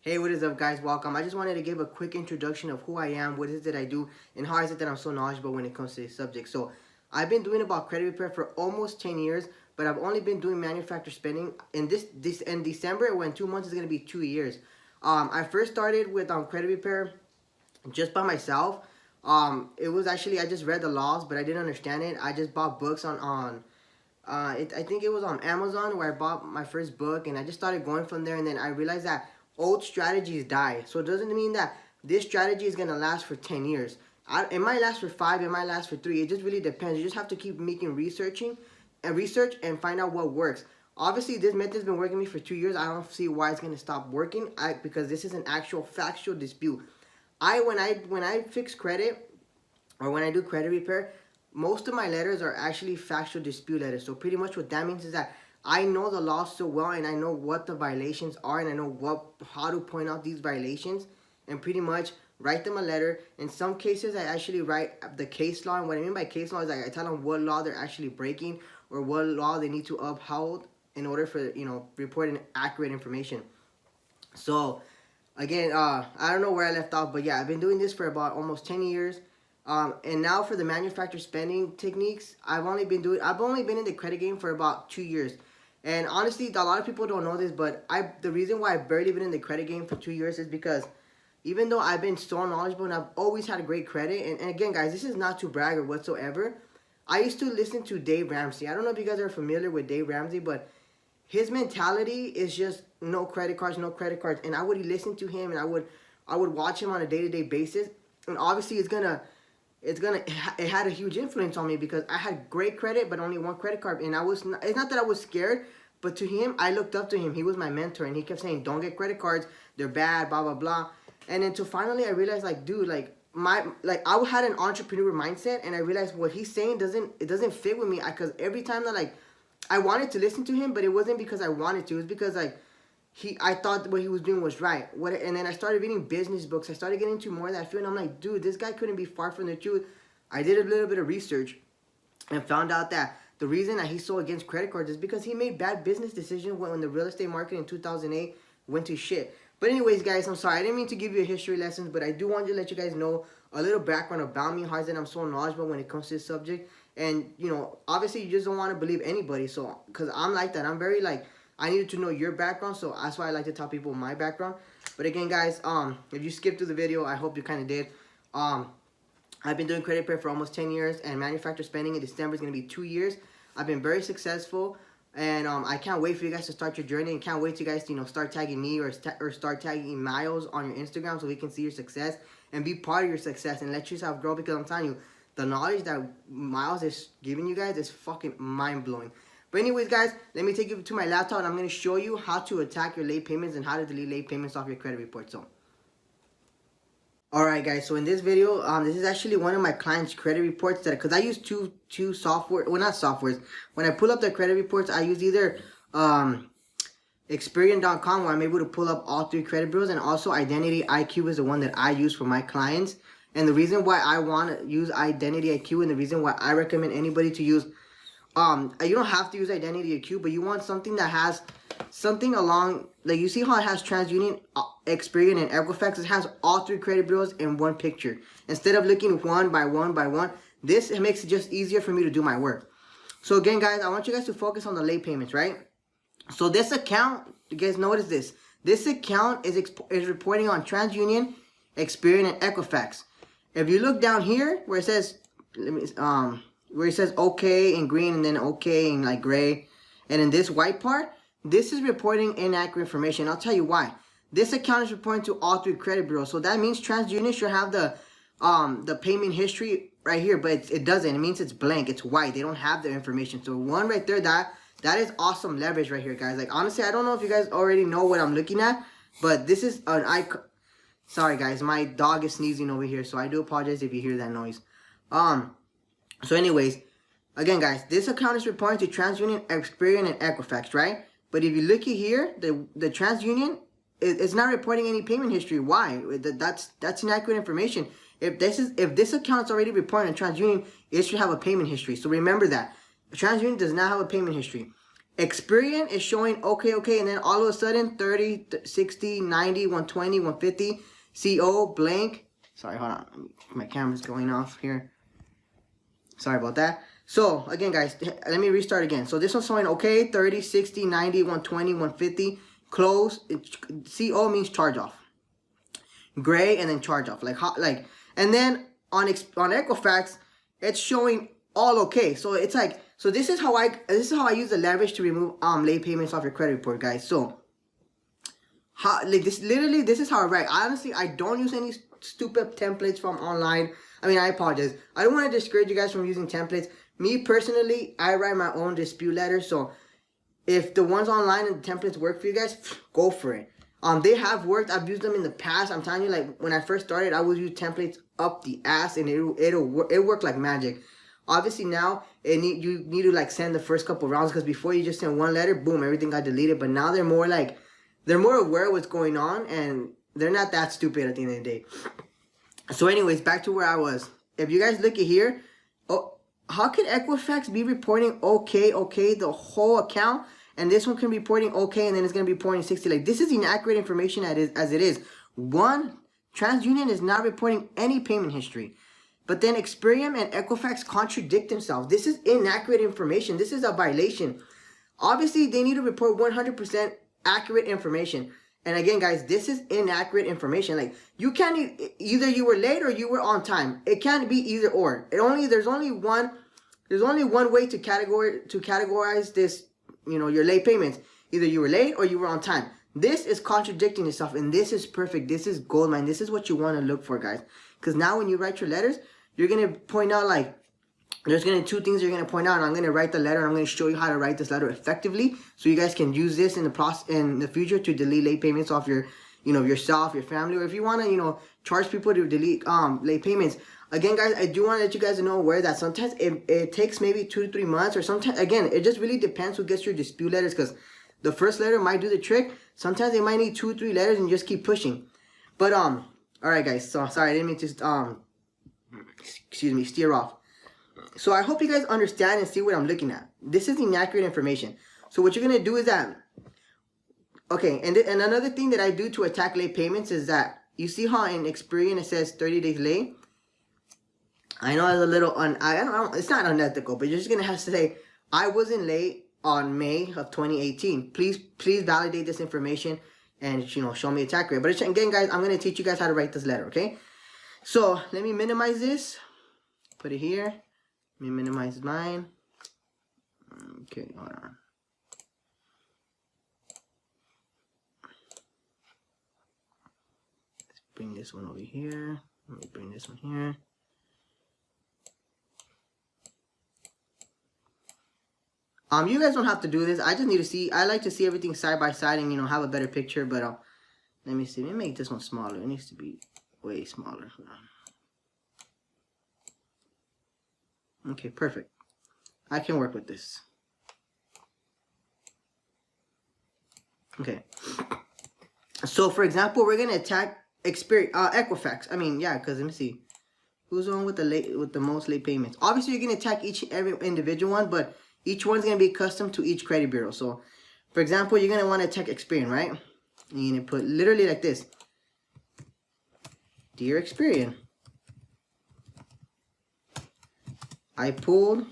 Hey, what is up, guys? Welcome. I just wanted to give a quick introduction of who I am, what is it that I do, and how is it that I'm so knowledgeable when it comes to this subject. So, I've been doing about credit repair for almost 10 years, but I've only been doing manufacturer spending. In in December, when 2 months is gonna be 2 years. I first started with credit repair just by myself. It was actually I just read the laws, but I didn't understand it. I just bought books I think it was on Amazon where I bought my first book, and I just started going from there. And then I realized that old strategies die. So it doesn't mean that this strategy is gonna last for 10 years. It might last for 5, it might last for 3. It just really depends. You just have to keep making research and find out what works. Obviously, this method's been working me for 2 years. I don't see why it's gonna stop working. Because this is an actual factual dispute. When I fix credit or when I do credit repair, most of my letters are actually factual dispute letters. So pretty much what that means is that I know the law so well, and I know what the violations are, and I know how to point out these violations, and pretty much write them a letter. In some cases, I actually write the case law, and what I mean by case law is I tell them what law they're actually breaking or what law they need to uphold in order for reporting accurate information. So again, I don't know where I left off, but yeah, I've been doing this for about almost 10 years. And now for the manufacturer spending techniques, I've only been in the credit game for about 2 years. And honestly, a lot of people don't know this, but the reason why I've barely been in the credit game for 2 years is because even though I've been so knowledgeable and I've always had a great credit, and again, guys, this is not to brag or whatsoever. I used to listen to Dave Ramsey. I don't know if you guys are familiar with Dave Ramsey, but his mentality is just no credit cards, no credit cards. And I would listen to him, and I would watch him on a day-to-day basis. And obviously, it had a huge influence on me because I had great credit but only one credit card, and it's not that I was scared, but to him, I looked up to him. He was my mentor, and he kept saying, don't get credit cards, they're bad, blah blah blah. And then finally I realized, like, dude, I had an entrepreneur mindset, and I realized what he's saying doesn't fit with me. Because every time that I wanted to listen to him, but it wasn't because I wanted to, it was because I thought what he was doing was right. And then I started reading business books. I started getting into more of that field, and I'm like, dude, this guy couldn't be far from the truth. I did a little bit of research and found out that the reason that he's so against credit cards is because he made bad business decisions when the real estate market in 2008 went to shit. But anyways, guys, I'm sorry. I didn't mean to give you a history lesson, but I do want to let you guys know a little background about me, how is it I'm so knowledgeable when it comes to this subject. And, obviously you just don't want to believe anybody. So, because I'm like that. I'm very I needed to know your background, so that's why I like to tell people my background. But again, guys, if you skipped through the video, I hope you kind of did. I've been doing credit repair for almost 10 years, and manufacturer spending in December is going to be 2 years. I've been very successful, and I can't wait for you guys to start your journey, and can't wait to you guys to start tagging me or start tagging Miles on your Instagram so we can see your success and be part of your success and let yourself grow, because I'm telling you, the knowledge that Miles is giving you guys is fucking mind-blowing. But anyways, guys, let me take you to my laptop, and I'm going to show you how to attack your late payments and how to delete late payments off your credit report. So, alright, guys, so in this video, this is actually one of my clients' credit reports, because I use two software, well, not softwares. When I pull up their credit reports, I use either Experian.com, where I'm able to pull up all 3 credit bureaus, and also Identity IQ is the one that I use for my clients. And the reason why I want to use Identity IQ, and the reason why I recommend anybody to use, you don't have to use Identity IQ, but you want something that has something along, like, you see how it has TransUnion, Experian, and Equifax. It has all 3 credit bureaus in one picture. Instead of looking one by one by one, it makes it just easier for me to do my work. So again, guys, I want you guys to focus on the late payments, right? So this account, you guys notice this. This account is reporting on TransUnion, Experian, and Equifax. If you look down here where it says, where it says OK in green and then OK in gray, and in this white part, this is reporting inaccurate information. I'll tell you why. This account is reporting to all 3 credit bureaus, so that means TransUnion should have the payment history right here, but it doesn't. It means it's blank. It's white. They don't have the information. So one right there, that is awesome leverage right here, guys. Honestly, I don't know if you guys already know what I'm looking at, but this is an icon. Sorry, guys, my dog is sneezing over here, so I do apologize if you hear that noise. So anyways, again, guys, this account is reporting to TransUnion, Experian, and Equifax, right? But if you look at here, the TransUnion is not reporting any payment history. Why? That's inaccurate information. If this account is already reporting to TransUnion, it should have a payment history. So remember that TransUnion does not have a payment history. Experian is showing okay, and then all of a sudden 30, 60, 90, 120, 150, CO, blank. Sorry, hold on. My camera's going off here. Sorry about that. So, again, guys, let me restart again. So, this one's showing okay, 30, 60, 90, 120, 150, close. CO means charge off. Gray, and then charge off. And then on Equifax, it's showing all okay. So, it's like, so this is how I use the leverage to remove late payments off your credit report, guys. So, this is how I write. Honestly, I don't use any stupid templates from online. I mean, I apologize. I don't want to discourage you guys from using templates. Me personally, I write my own dispute letters. So if the ones online and the templates work for you guys, go for it. They have worked. I've used them in the past. I'm telling you, like when I first started, I would use templates up the ass, and it worked like magic. Obviously now you need to like send the first couple rounds, because before you just send one letter, boom, everything got deleted. But now they're more aware of what's going on, and they're not that stupid at the end of the day. So anyways, back to where I was. If you guys look at here, how can Equifax be reporting okay the whole account, and this one can be reporting okay, and then it's going to be reporting 60? Like, this is inaccurate information as it is. One, TransUnion is not reporting any payment history. But then Experian and Equifax contradict themselves. This is inaccurate information. This is a violation. Obviously, they need to report 100% accurate information. And again, guys, this is inaccurate information. Like, you can't, either you were late or you were on time. It can't be either or. There's only one way to categorize this, your late payments. Either you were late or you were on time. This is contradicting itself, and this is perfect. This is gold mine. This is what you want to look for, guys. Because now when you write your letters, you're going to point out, like, there's going to be two things you're going to point out, and I'm going to write the letter, and I'm going to show you how to write this letter effectively, so you guys can use this in the future to delete late payments off your, yourself, your family, or if you want to, charge people to delete late payments. Again, guys, I do want to let you guys know aware that sometimes it takes maybe 2 to 3 months, or sometimes, again, it just really depends who gets your dispute letters, because the first letter might do the trick. Sometimes they might need 2 or 3 letters and just keep pushing. But all right, guys. So sorry, I didn't mean to steer off. So I hope you guys understand and see what I'm looking at. This is inaccurate information. So what you're gonna do is that, okay, and another thing that I do to attack late payments is that, you see how in Experian it says 30 days late? I know it's a little it's not unethical, but you're just gonna have to say, I wasn't late on May of 2018. Please validate this information and show me it's accurate. But again, guys, I'm gonna teach you guys how to write this letter, okay? So let me minimize this, put it here. Let me minimize mine. Okay, hold on. Let's bring this one over here. Let me bring this one here. You guys don't have to do this. I just need to see. I like to see everything side by side and have a better picture. But let me see. Let me make this one smaller. It needs to be way smaller. Okay, perfect. I can work with this. Okay. So, for example, we're gonna attack Equifax. I mean, yeah, because let me see. Who's the one with the most late payments? Obviously, you're gonna attack every individual one, but each one's gonna be custom to each credit bureau. So, for example, you're gonna want to attack Experian, right? And you're gonna put literally like this. Dear Experian, I pulled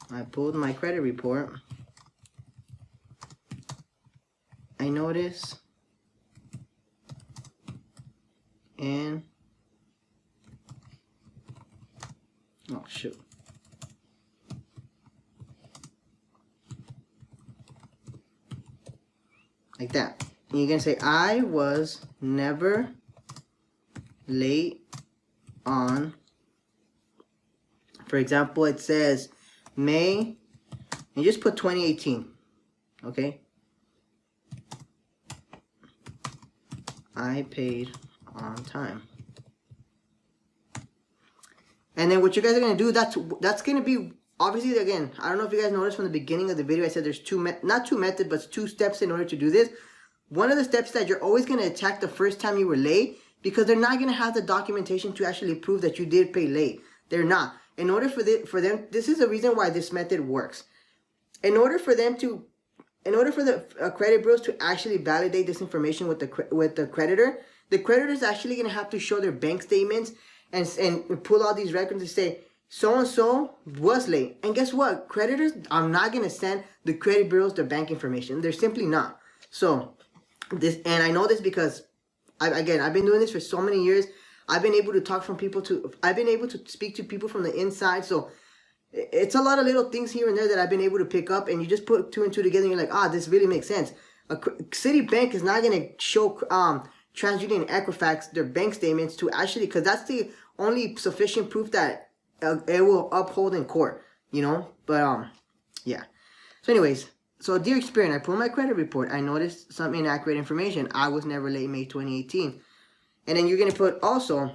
my credit report. I noticed and oh shoot. Like that. And you're gonna say, I was never late on, for example, it says May, and just put 2018, okay? I paid on time. And then what you guys are going to do, that's going to be, obviously, again, I don't know if you guys noticed from the beginning of the video, I said there's not two methods, but 2 steps in order to do this. One of the steps that you're always going to attack the first time you were late, because they're not going to have the documentation to actually prove that you did pay late. They're not. In order for them, this is the reason why this method works. in order for the credit bureaus to actually validate this information with the creditor is actually going to have to show their bank statements and pull all these records and say so and so was late. And guess what? Creditors are not going to send the credit bureaus their bank information. They're simply not. So this, and I know this because I've been doing this for so many years. I've been able to speak to people from the inside. So it's a lot of little things here and there that I've been able to pick up, and you just put two and two together and you're like, this really makes sense. Citibank is not going to show TransUnion and Equifax their bank statements to actually, because that's the only sufficient proof that it will uphold in court, you know. But yeah. So anyways, so dear Experian, I pulled my credit report. I noticed some inaccurate information. I was never late May 2018. And then you're going to put also,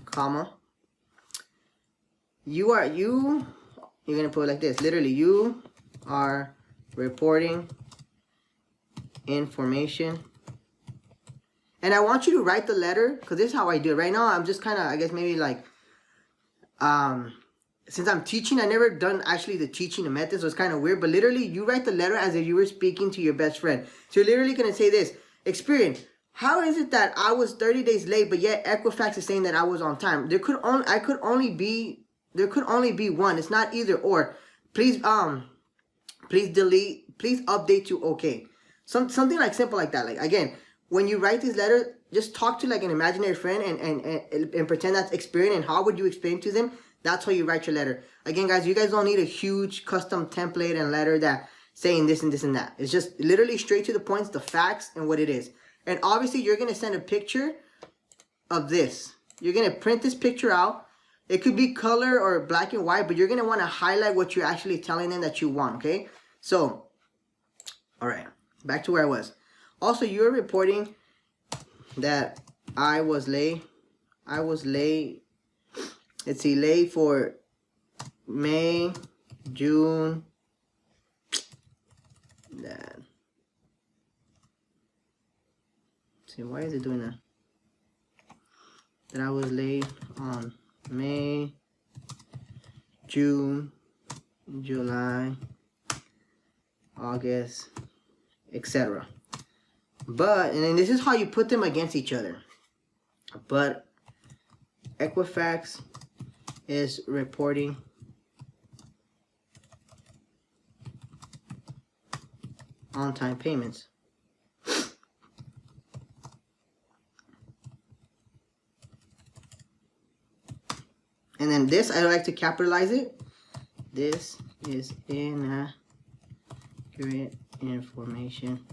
comma, you're going to put it like this. Literally, you are reporting information. And I want you to write the letter, because this is how I do it. Right now, I'm just kind of, I guess maybe like, since I'm teaching, I never done actually the teaching the method, so it's kind of weird. But literally, you write the letter as if you were speaking to your best friend. So you're literally going to say this. Experian, how is it that I was 30 days late, but yet Equifax is saying that I was on time? There could only be one. It's not either or. Please update to okay. Something like simple like that. Like again, when you write these letters, just talk to like an imaginary friend and pretend that's Experian. And how would you explain to them? That's how you write your letter. Again, guys, you guys don't need a huge custom template and letter that saying this and this and that. It's just literally straight to the points, the facts, and what it is. And obviously, you're going to send a picture of this. You're going to print this picture out. It could be color or black and white, but you're going to want to highlight what you're actually telling them that you want, okay? So, all right, back to where I was. Also, you're reporting that I was late. Let's see, late for May, June. That. See, why is it doing that? That I was late on May, June, July, August, etc. But, and then this is how you put them against each other. But Equifax is reporting on-time payments. And then this, I like to capitalize it. This is inaccurate information.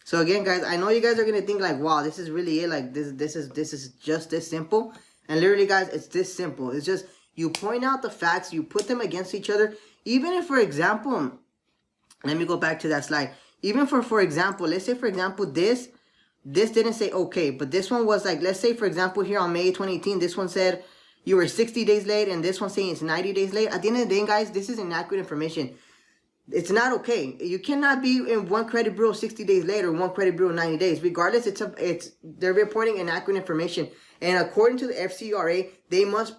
So again, guys, I know you guys are gonna think like, wow, this is really it. Like this is just this simple. And literally, guys, it's this simple. It's just you point out the facts, you put them against each other. Even if, for example, let me go back to that slide. Even for example, let's say for example this didn't say okay, but this one was like, let's say for example here on May 2018, this one said you were 60 days late, and this one saying it's 90 days late. At the end of the day, guys, this is inaccurate information. It's not okay. You cannot be in one credit bureau 60 days later, one credit bureau 90 days. Regardless, they're reporting inaccurate information. And according to the FCRA, they must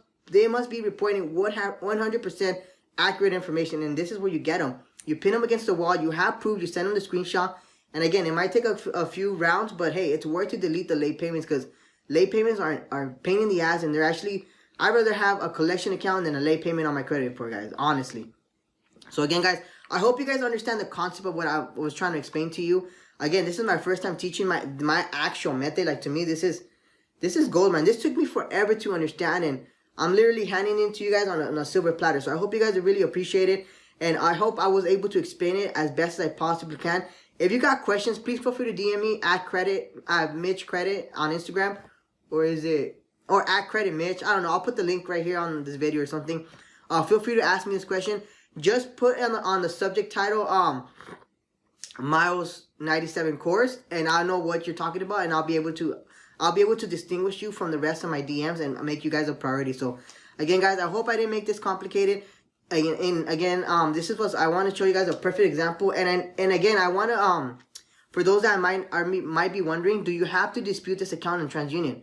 be reporting 100% accurate information. And this is where you get them. You pin them against the wall. You have proof. You send them the screenshot. And again, it might take a few rounds, but hey, it's worth to delete the late payments, because late payments are a pain in the ass, and they're actually, I'd rather have a collection account than a late payment on my credit report, guys, honestly. So again, guys, I hope you guys understand the concept of what I was trying to explain to you. Again, this is my first time teaching my actual method. Like, to me, this is gold, man. This took me forever to understand, and I'm literally handing it to you guys on a silver platter. So I hope you guys really appreciate it, and I hope I was able to explain it as best as I possibly can. If you got questions, please feel free to DM me at Mitch Credit on Instagram, or at Credit Mitch. I don't know. I'll put the link right here on this video or something. Feel free to ask me this question. Just put on the subject title, Miles 97 course, and I'll know what you're talking about, and I'll be able to I'll be able to distinguish you from the rest of my DMs and make you guys a priority. So again, guys, I hope I didn't make this complicated. Again, this is what I want to show you guys a perfect example. And again, I want to for those that might be wondering, do you have to dispute this account in TransUnion?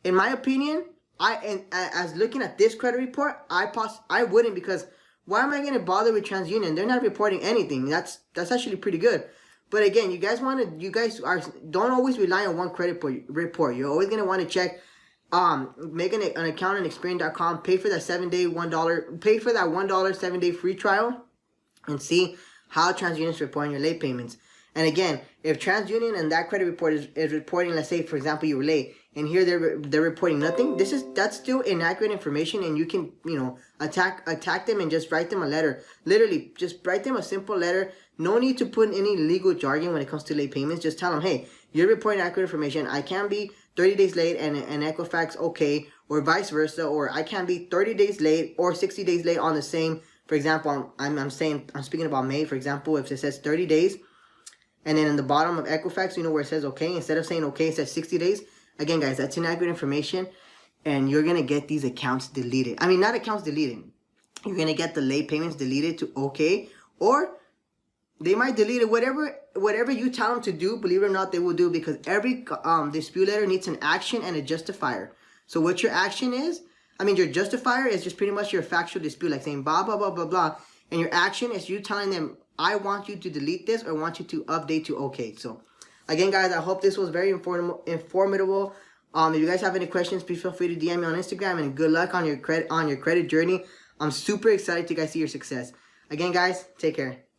In my opinion, as looking at this credit report, I wouldn't, because why am I going to bother with TransUnion? They're not reporting anything. That's actually pretty good. But again, you guys don't always rely on one credit report. You're always going to want to check, make an account on Experian.com, pay for that $1 7-day free trial, and see how TransUnion is reporting your late payments. And again, if TransUnion and that credit report is reporting, let's say for example you were late, and here they're reporting nothing, that's still inaccurate information, and you can attack them and just write them a letter. Literally, just write them a simple letter. No need to put any legal jargon when it comes to late payments. Just tell them, hey, you're reporting accurate information. I can be 30 days late and Equifax okay, or vice versa, or I can be 30 days late or 60 days late on the same. For example, I'm speaking about May. For example, if it says 30 days, and then in the bottom of Equifax, where it says okay, instead of saying okay, it says 60 days. Again, guys, that's inaccurate information, and you're gonna get these accounts deleted. I mean, not accounts deleted. You're gonna get the late payments deleted to okay, or they might delete it. Whatever you tell them to do, believe it or not, they will do, because every dispute letter needs an action and a justifier. So what your action is, your justifier is just pretty much your factual dispute, like saying blah, blah, blah, blah, blah. And your action is you telling them, I want you to delete this, or want you to update to okay. So again, guys, I hope this was very informative. If you guys have any questions, please feel free to DM me on Instagram, and good luck on your credit journey. I'm super excited to guys see your success. Again, guys, take care.